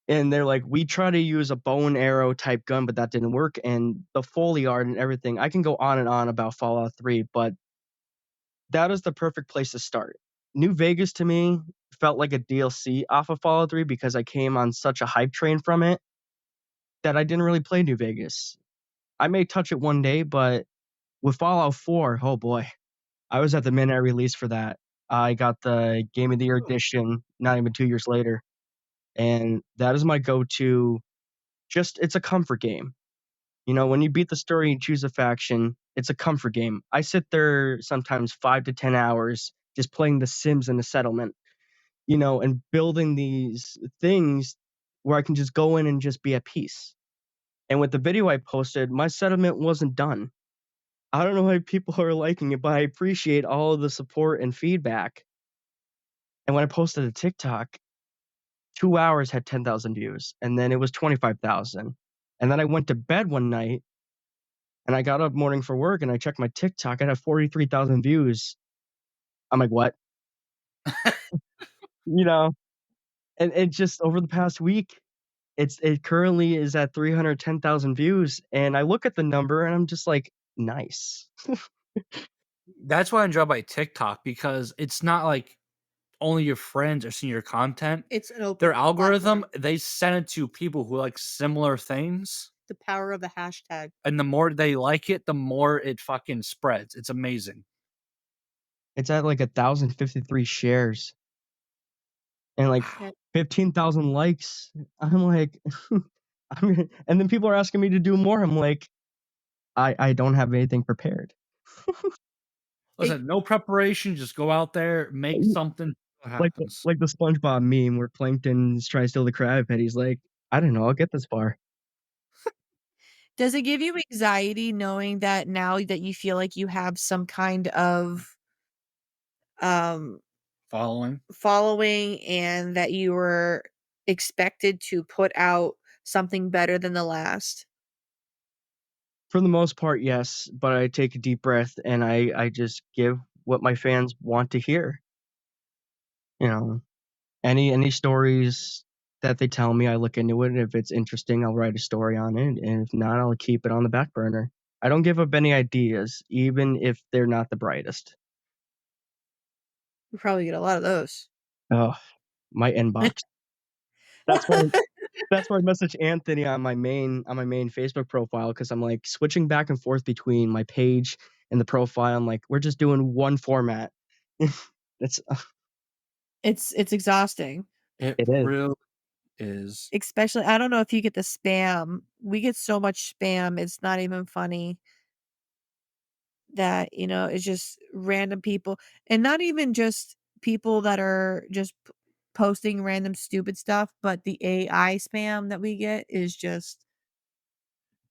And they're like, "We try to use a bow and arrow type gun, but that didn't work." And the Foley art and everything. I can go on and on about Fallout 3, but that is the perfect place to start. New Vegas to me felt like a DLC off of Fallout 3 because I came on such a hype train from it that I didn't really play New Vegas. I may touch it one day, but with Fallout 4, oh boy, I was at the midnight release for that. I got the Game of the Year edition not even 2 years later, and that is my go-to. Just it's a comfort game. You know, when you beat the story and choose a faction, it's a comfort game. I sit there sometimes 5 to 10 hours just playing The Sims in a settlement, and building these things where I can just go in and just be at peace. And with the video I posted, my settlement wasn't done. I don't know why people are liking it, but I appreciate all of the support and feedback. And when I posted a TikTok, 2 hours had 10,000 views, and then it was 25,000. And then I went to bed one night, and I got up morning for work, and I checked my TikTok, I had 43,000 views. I'm like, "What?" You know? And it just over the past week, it currently is at 310,000 views, and I look at the number, and I'm just like, "Nice." That's what I enjoy about TikTok because it's not like only your friends are seeing your content. It's an open Their algorithm, platform. they send it to people who like similar things. The power of the hashtag. And the more they like it, the more it fucking spreads. It's amazing. It's at, like, 1,053 shares and, like, Wow. 15,000 likes. I'm like, and then people are asking me to do more. I'm like, I don't have anything prepared. It Listen, no preparation, just go out there, make something, what Like the happens. like the SpongeBob meme where Plankton's trying to steal the Krabby Patty. He's like, "I don't know, I'll get this far." does it give you anxiety knowing that now that you feel like you have some kind of, um, Following. following and that you were expected to put out something better than the last? For the most part, yes, but I take a deep breath and I just give what my fans want to hear. You know, any stories that they tell me, I look into it. If it's interesting, I'll write a story on it, and if not, I'll keep it on the back burner. I don't give up any ideas, even if they're not the brightest. You probably get a lot of those. Oh, my inbox. That's why that's why I message Anthony on my main Facebook profile because I'm like switching back and forth between my page and the profile. I'm like, we're just doing one format. It's It's exhausting. It it is. really is. Especially I don't know if you get the spam. We get so much spam, it's not even funny that, it's just random people and not even just people that are just posting random stupid stuff, but the AI spam that we get is just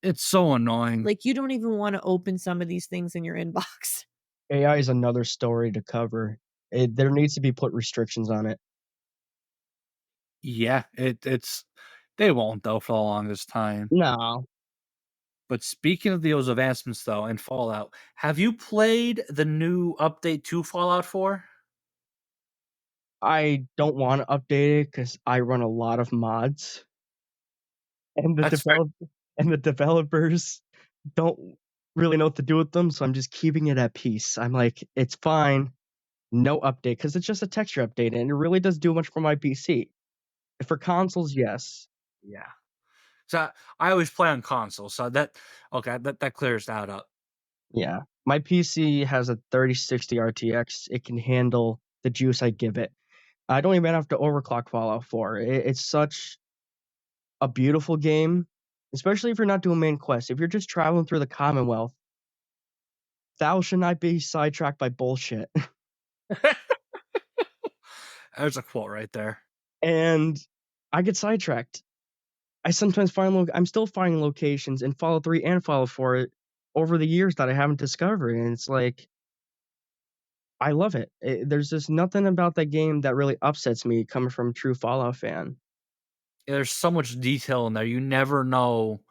It's so annoying. like you don't even want to open some of these things in your inbox. AI is another story to cover. There needs to be put restrictions on it. Yeah, it's they won't though for the longest time. No, But speaking of those advancements though in Fallout, have you played the new update to Fallout 4? I don't want to update it because I run a lot of mods, and the That's fair. developers don't really know what to do with them. So I'm just keeping it at peace. I'm like, it's fine, no update, because it's just a texture update, and it really doesn't do much for my PC. For consoles, yes. Yeah. So I always play on console, so that clears that up. Yeah. My PC has a 3060 RTX. It can handle the juice I give it. I don't even have to overclock Fallout 4. It's such a beautiful game, especially if you're not doing main quests. If you're just traveling through the Commonwealth, thou should not be sidetracked by bullshit. There's a quote right there. And I get sidetracked. I sometimes I'm still finding locations in Fallout 3 and Fallout 4 over the years that I haven't discovered, and it's like I love it. There's just nothing about that game that really upsets me coming from a true Fallout fan. There's so much detail in there. You never know.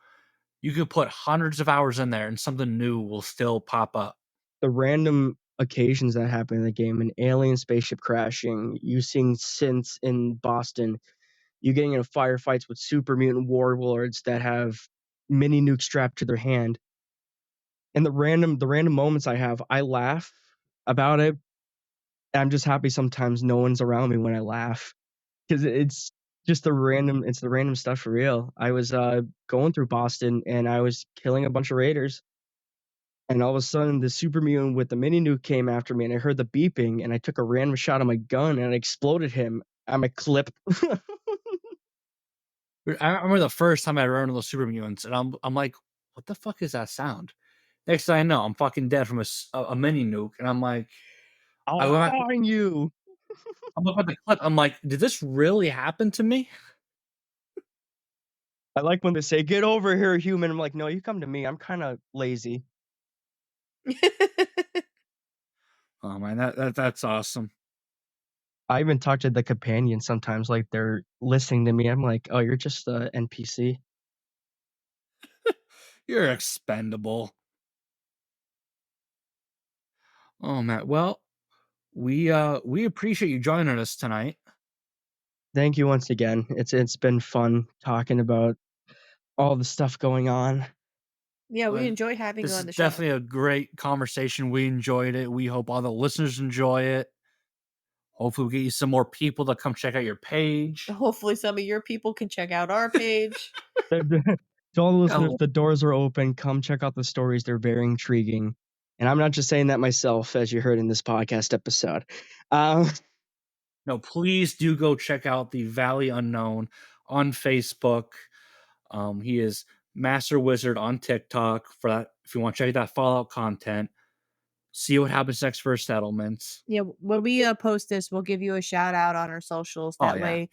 You could put hundreds of hours in there and something new will still pop up. The random occasions that happen in the game, an alien spaceship crashing, you seeing synths in Boston, you getting into firefights with super mutant warlords that have mini nukes strapped to their hand. And the random moments I have, I laugh about it. I'm just happy sometimes no one's around me when I laugh because it's just the random stuff for real. I was going through Boston and I was killing a bunch of raiders, and all of a sudden the super mutant with the mini nuke came after me, and I heard the beeping, and I took a random shot of my gun and I exploded him. I'm a clip. I remember the first time I ran into those super mutants, and I'm like, what the fuck is that sound? Next thing I know, I'm fucking dead from a mini nuke, and I'm like, I I'll went back, find you. I'm looking at the clip, I'm like, did this really happen to me? I like when they say, "Get over here, human." I'm like, "No, you come to me. I'm kind of lazy." Oh man, that's awesome. I even talk to the companion sometimes, like they're listening to me. I'm like, "Oh, you're just a NPC." You're expendable. Oh man, well, we appreciate you joining us tonight. Thank you once again. It's been fun talking about all the stuff going on. Yeah, we Uh, enjoy having you this on is the show. definitely a great conversation. We enjoyed it. We hope all the listeners enjoy it. Hopefully, we'll get you some more people to come check out your page. Hopefully some of your people can check out our page. To all the listeners, Oh, the doors are open. Come check out the stories. They're very intriguing. And I'm not just saying that myself, as you heard in this podcast episode. Um, no, please do go check out the Valley Unknown on Facebook. He is Master Wizard on TikTok for that. If you want to check out that Fallout content, see what happens next for settlements. Yeah, when we post this, we'll give you a shout out on our socials. Oh That yeah, way,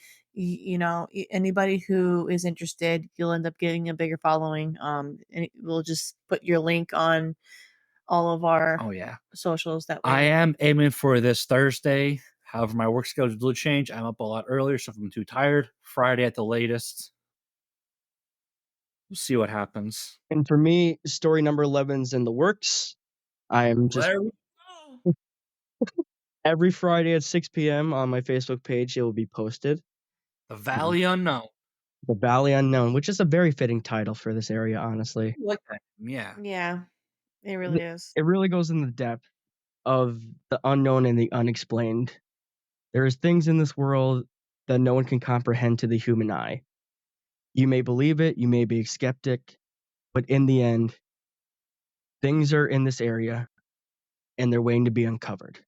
anybody who is interested, you'll end up getting a bigger following. And we'll just put your link on all of our oh yeah. socials. That I way, am aiming for this Thursday. However, my work schedule will change. I'm up a lot earlier, so if I'm too tired, Friday at the latest. We'll see what happens. And for me, story number 11's in the works. I'm just There we go. every Friday at 6 p.m. on my Facebook page, it will be posted. The Valley Unknown. The Valley Unknown, which is a very fitting title for this area, honestly. I like that. Yeah. Yeah, it really is. It really goes in the depth of the unknown and the unexplained. There is things in this world that no one can comprehend to the human eye. You may believe it, you may be a skeptic, but in the end, things are in this area and they're waiting to be uncovered.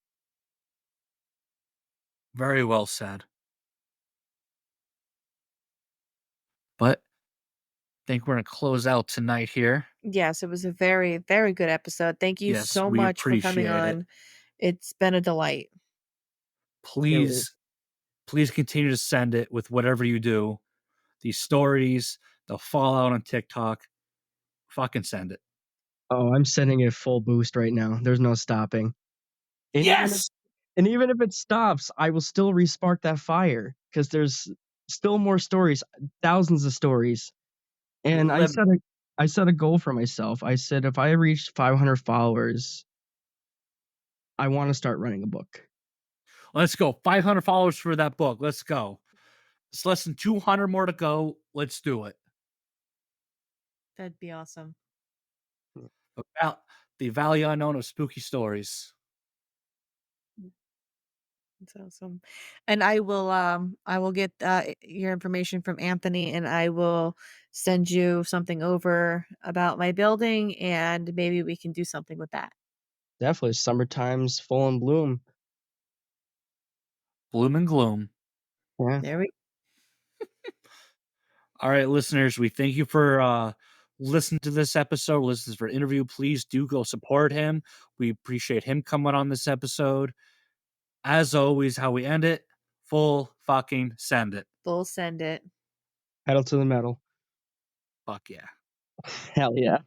Very well said. But I think we're going to close out tonight here. Yes, it was a very, very good episode. Thank you Yes, so we much for coming appreciate it. on. It's been a delight. Please continue to send it with whatever you do. These stories, the fallout on TikTok. Fucking send it. Oh, I'm sending it full boost right now. There's no stopping. And Yes! even if it stops, I will still respark that fire because there's still more stories, thousands of stories. And I set a goal for myself. I said if I reach 500 followers, I want to start writing a book. Let's go. 500 followers for that book. Let's go. It's less than 200 more to go. Let's do it. That'd be awesome. About the Valley Unknown of Spooky Stories. That's awesome. And I will get your information from Anthony, and I will send you something over about my building, and maybe we can do something with that. Definitely. Summertime's full in bloom. Bloom and gloom. Yeah. There we All right, listeners, we thank you for listening to this episode, listening for interview. Please do go support him. We appreciate him coming on this episode. As always, how we end it, full fucking send it. Full send it. Pedal to the metal. Fuck yeah. Hell yeah.